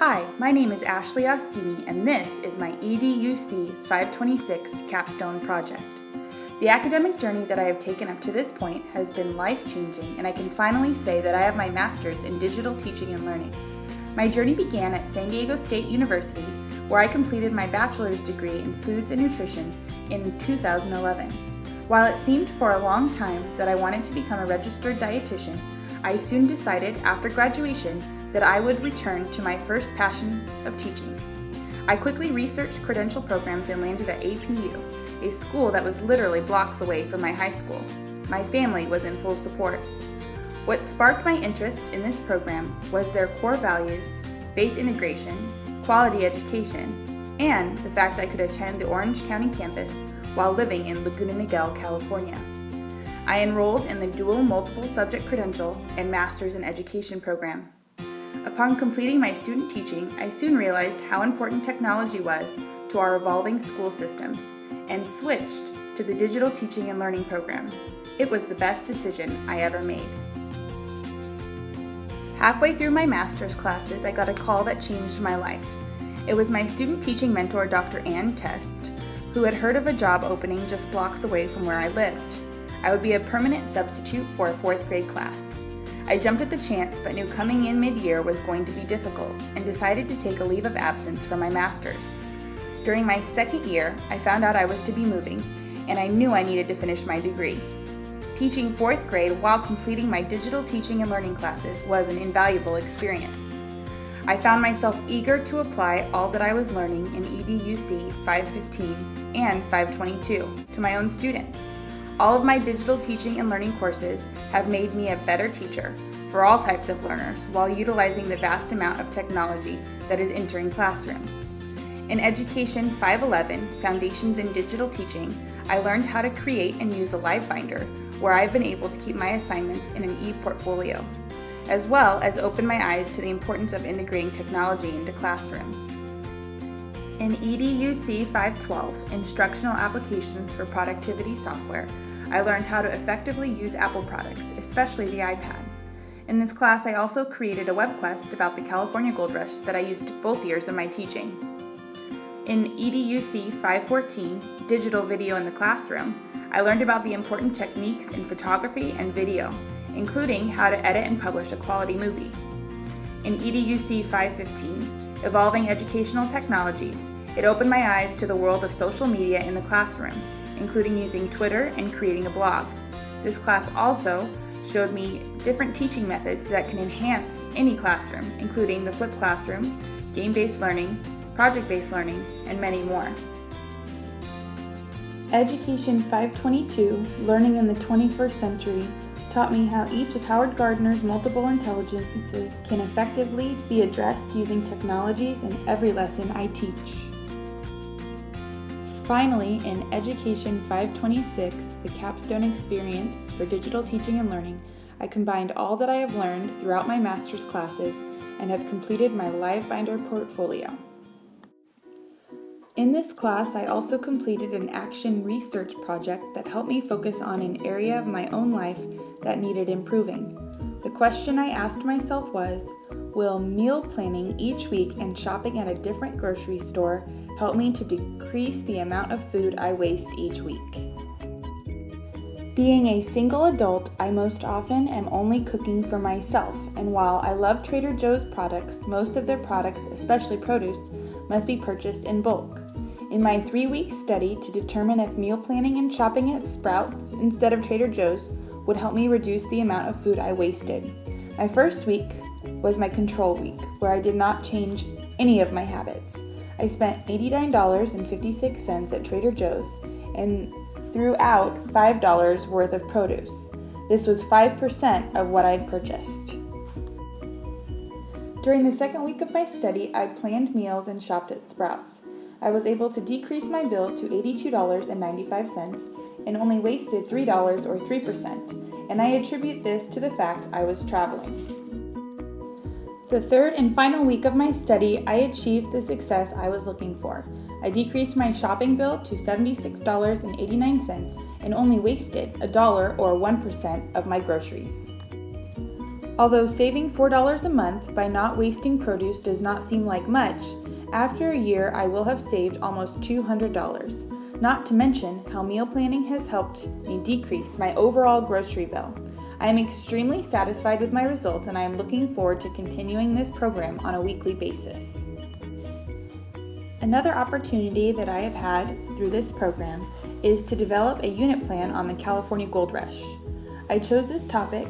Hi, my name is Ashley Ostini, and this is my EDUC 526 Capstone project. The academic journey that I have taken up to this point has been life-changing, and I can finally say that I have my master's in digital teaching and learning. My journey began at San Diego State University, where I completed my bachelor's degree in foods and nutrition in 2011. While it seemed for a long time that I wanted to become a registered dietitian, I soon decided after graduation that I would return to my first passion of teaching. I quickly researched credential programs and landed at APU, a school that was literally blocks away from my high school. My family was in full support. What sparked my interest in this program was their core values, faith integration, quality education, and the fact I could attend the Orange County campus while living in Laguna Niguel, California. I enrolled in the dual multiple subject credential and Master's in Education program. Upon completing my student teaching, I soon realized how important technology was to our evolving school systems and switched to the digital teaching and learning program. It was the best decision I ever made. Halfway through my master's classes, I got a call that changed my life. It was my student teaching mentor, Dr. Ann Test, who had heard of a job opening just blocks away from where I lived. I would be a permanent substitute for a 4th grade class. I jumped at the chance but knew coming in mid-year was going to be difficult and decided to take a leave of absence from my master's. During my second year, I found out I was to be moving, and I knew I needed to finish my degree. Teaching 4th grade while completing my digital teaching and learning classes was an invaluable experience. I found myself eager to apply all that I was learning in EDUC 515 and 522 to my own students. All of my digital teaching and learning courses have made me a better teacher for all types of learners while utilizing the vast amount of technology that is entering classrooms. In Education 511, Foundations in Digital Teaching, I learned how to create and use a live binder where I've been able to keep my assignments in an e-portfolio, as well as open my eyes to the importance of integrating technology into classrooms. In EDUC 512, Instructional Applications for Productivity Software, I learned how to effectively use Apple products, especially the iPad. In this class, I also created a web quest about the California Gold Rush that I used both years of my teaching. In EDUC 514, Digital Video in the Classroom, I learned about the important techniques in photography and video, including how to edit and publish a quality movie. In EDUC 515, Evolving Educational Technologies, it opened my eyes to the world of social media in the classroom, including using Twitter and creating a blog. This class also showed me different teaching methods that can enhance any classroom, including the flipped classroom, game-based learning, project-based learning, and many more. Education 522, Learning in the 21st Century, taught me how each of Howard Gardner's multiple intelligences can effectively be addressed using technologies in every lesson I teach. Finally, in Education 526, the Capstone Experience for Digital Teaching and Learning, I combined all that I have learned throughout my master's classes and have completed my live binder portfolio. In this class, I also completed an action research project that helped me focus on an area of my own life that needed improving. The question I asked myself was, will meal planning each week and shopping at a different grocery store help me to decrease the amount of food I waste each week? Being a single adult, I most often am only cooking for myself, and while I love Trader Joe's products, most of their products, especially produce, must be purchased in bulk. In my 3-week study to determine if meal planning and shopping at Sprouts instead of Trader Joe's would help me reduce the amount of food I wasted. My first week was my control week, where I did not change any of my habits. I spent $89.56 at Trader Joe's and threw out $5 worth of produce. This was 5% of what I'd purchased. During the second week of my study, I planned meals and shopped at Sprouts. I was able to decrease my bill to $82.95 and only wasted $3 or 3%, and I attribute this to the fact I was traveling. The third and final week of my study, I achieved the success I was looking for. I decreased my shopping bill to $76.89 and only wasted $1 or 1% of my groceries. Although saving $4 a month by not wasting produce does not seem like much, after a year I will have saved almost $200, not to mention how meal planning has helped me decrease my overall grocery bill. I am extremely satisfied with my results and I am looking forward to continuing this program on a weekly basis. Another opportunity that I have had through this program is to develop a unit plan on the California Gold Rush. I chose this topic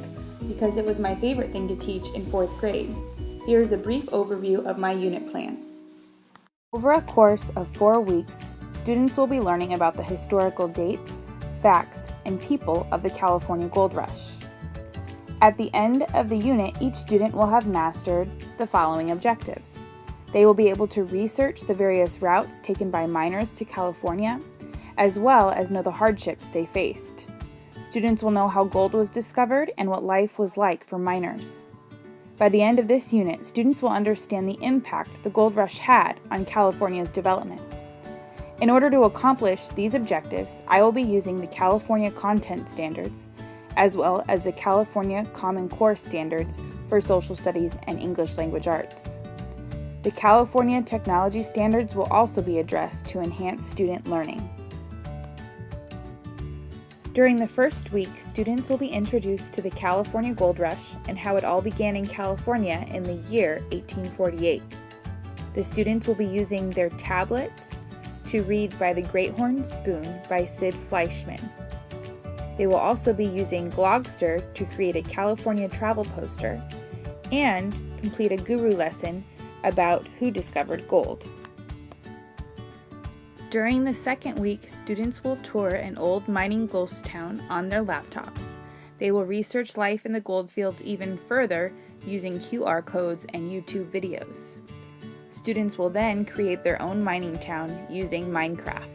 because it was my favorite thing to teach in 4th grade. Here is a brief overview of my unit plan. Over a course of 4 weeks, students will be learning about the historical dates, facts, and people of the California Gold Rush. At the end of the unit, each student will have mastered the following objectives. They will be able to research the various routes taken by miners to California, as well as know the hardships they faced. Students will know how gold was discovered and what life was like for miners. By the end of this unit, students will understand the impact the gold rush had on California's development. In order to accomplish these objectives, I will be using the California Content Standards, as well as the California Common Core Standards for Social Studies and English Language Arts. The California Technology Standards will also be addressed to enhance student learning. During the first week, students will be introduced to the California Gold Rush and how it all began in California in the year 1848. The students will be using their tablets to read By the Great Horn Spoon by Sid Fleischman. They will also be using Glogster to create a California travel poster and complete a guru lesson about who discovered gold. During the second week, students will tour an old mining ghost town on their laptops. They will research life in the gold fields even further using QR codes and YouTube videos. Students will then create their own mining town using Minecraft.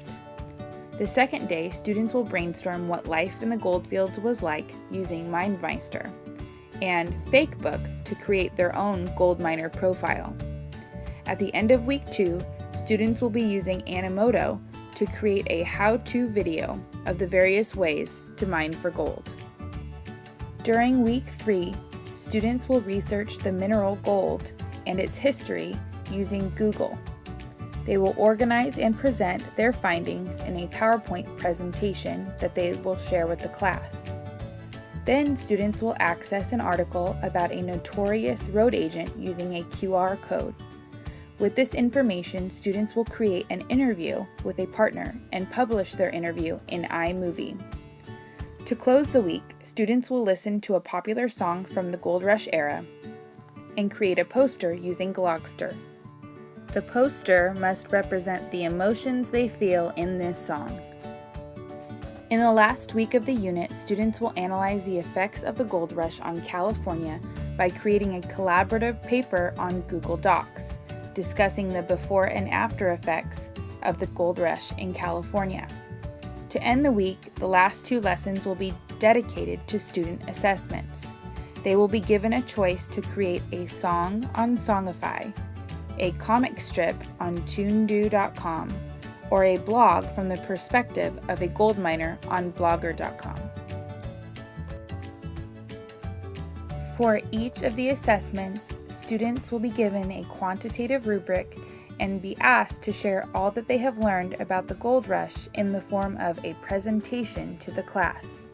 The second day, students will brainstorm what life in the goldfields was like using MindMeister and Fakebook to create their own gold miner profile. At the end of week 2, students will be using Animoto to create a how-to video of the various ways to mine for gold. During week 3, students will research the mineral gold and its history using Google. They will organize and present their findings in a PowerPoint presentation that they will share with the class. Then students will access an article about a notorious road agent using a QR code. With this information, students will create an interview with a partner and publish their interview in iMovie. To close the week, students will listen to a popular song from the Gold Rush era and create a poster using Glogster. The poster must represent the emotions they feel in this song. In the last week of the unit, students will analyze the effects of the gold rush on California by creating a collaborative paper on Google Docs, discussing the before and after effects of the gold rush in California. To end the week, the last 2 lessons will be dedicated to student assessments. They will be given a choice to create a song on Songify, a comic strip on toondoo.com, or a blog from the perspective of a gold miner on blogger.com. For each of the assessments, students will be given a quantitative rubric and be asked to share all that they have learned about the gold rush in the form of a presentation to the class.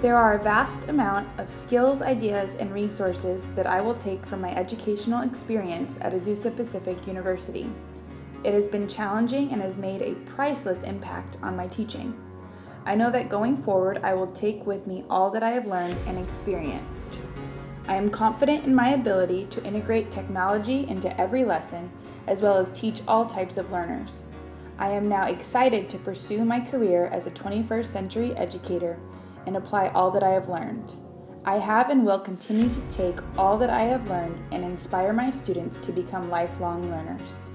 There are a vast amount of skills, ideas, and resources that I will take from my educational experience at Azusa Pacific University. It has been challenging and has made a priceless impact on my teaching. I know that going forward, I will take with me all that I have learned and experienced. I am confident in my ability to integrate technology into every lesson, as well as teach all types of learners. I am now excited to pursue my career as a 21st century educator and apply all that I have learned. I have and will continue to take all that I have learned and inspire my students to become lifelong learners.